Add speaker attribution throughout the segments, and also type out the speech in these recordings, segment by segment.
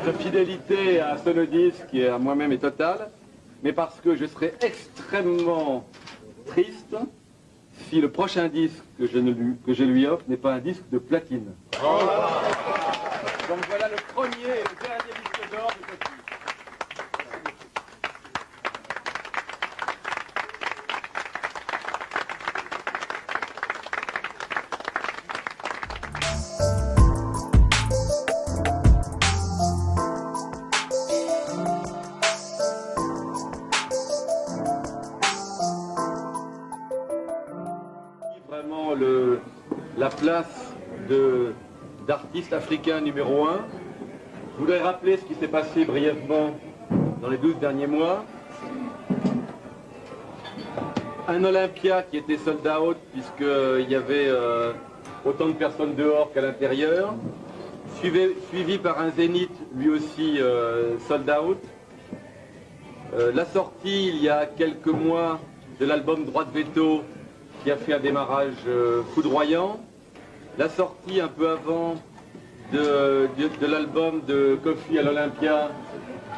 Speaker 1: Sa fidélité à Sonodisc qui à moi-même est totale, mais parce que je serais extrêmement triste si le prochain disque que je lui offre n'est pas un disque de platine. Donc voilà le premier et le dernier disque d'or de Kofi. Vraiment la place d'artiste africain numéro 1. Je voudrais rappeler ce qui s'est passé brièvement dans les 12 derniers mois. Un Olympia qui était sold out puisqu'il y avait autant de personnes dehors qu'à l'intérieur, suivi par un Zénith lui aussi sold out. La sortie il y a quelques mois de l'album Droit de Veto qui a fait un démarrage foudroyant. La sortie un peu avant de l'album de Kofi à l'Olympia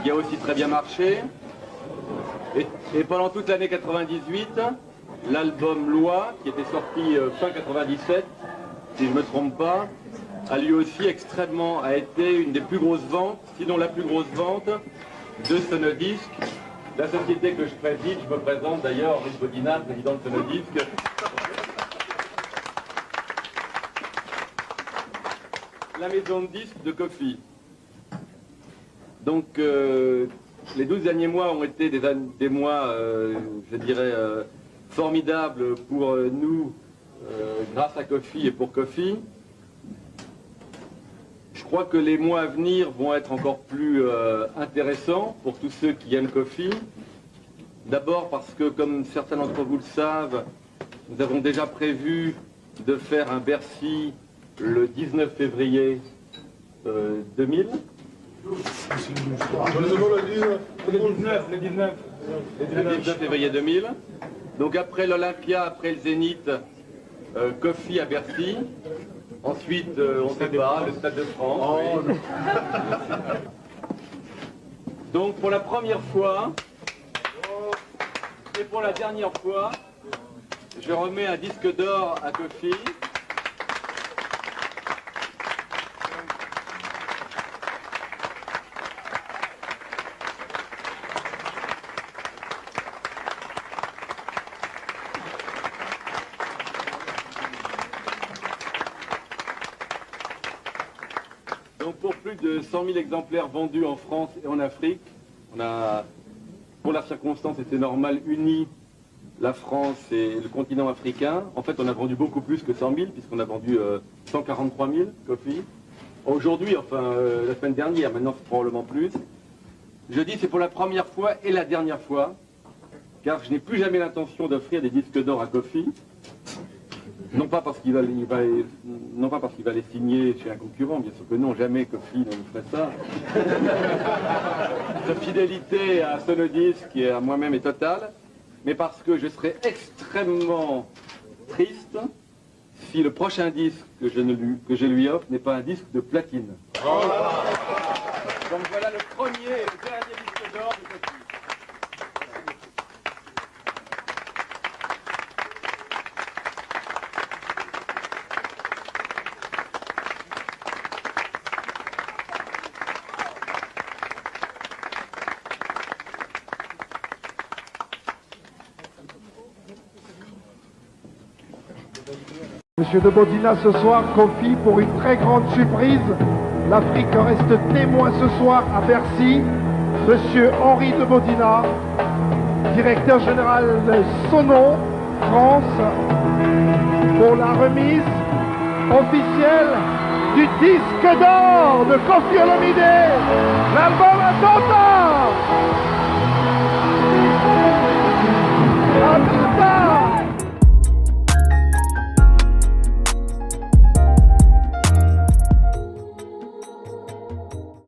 Speaker 1: qui a aussi très bien marché. Et pendant toute l'année 98, l'album Loi, qui était sorti fin 97, si je ne me trompe pas, a lui aussi a été une des plus grosses ventes, sinon la plus grosse vente de Sonodisc. La société que je préside, je me présente d'ailleurs, Henri Bodina, président de Sonodisc. La maison de disques de Kofi. Donc les 12 derniers mois ont été des mois, je dirais, formidables pour nous, grâce à Kofi et pour Kofi. Je crois que les mois à venir vont être encore plus intéressants pour tous ceux qui aiment Kofi. D'abord parce que, comme certains d'entre vous le savent, nous avons déjà prévu de faire un Bercy le 19 février 2000. Le 19 février 2000. Donc après l'Olympia, après le Zénith, Kofi à Bercy. Ensuite, on ne sait pas, le Stade de France. Oh, oui. Donc pour la première fois, et pour la dernière fois, je remets un disque d'or à Kofi. Donc pour plus de 100 000 exemplaires vendus en France et en Afrique, on a, pour la circonstance, c'était normal, uni la France et le continent africain. En fait, on a vendu beaucoup plus que 100 000, puisqu'on a vendu 143 000 Kofi. Aujourd'hui, enfin la semaine dernière, maintenant c'est probablement plus. Je dis c'est pour la première fois et la dernière fois, car je n'ai plus jamais l'intention d'offrir des disques d'or à Kofi. Non pas parce qu'il va les signer chez un concurrent, bien sûr que non, jamais Kofi ne ferait ça. Sa fidélité à Sonodisc qui à moi-même est totale, mais parce que je serais extrêmement triste si le prochain disque que je lui offre n'est pas un disque de platine. Donc voilà le premier et le dernier disque d'or de Kofi.
Speaker 2: Monsieur de Bodina ce soir, Kofi pour une très grande surprise. L'Afrique reste témoin ce soir à Bercy. Monsieur Henri de Bodina, directeur général de Sonon France, pour la remise officielle du disque d'or de Koffi Olomide, l'album Attentat.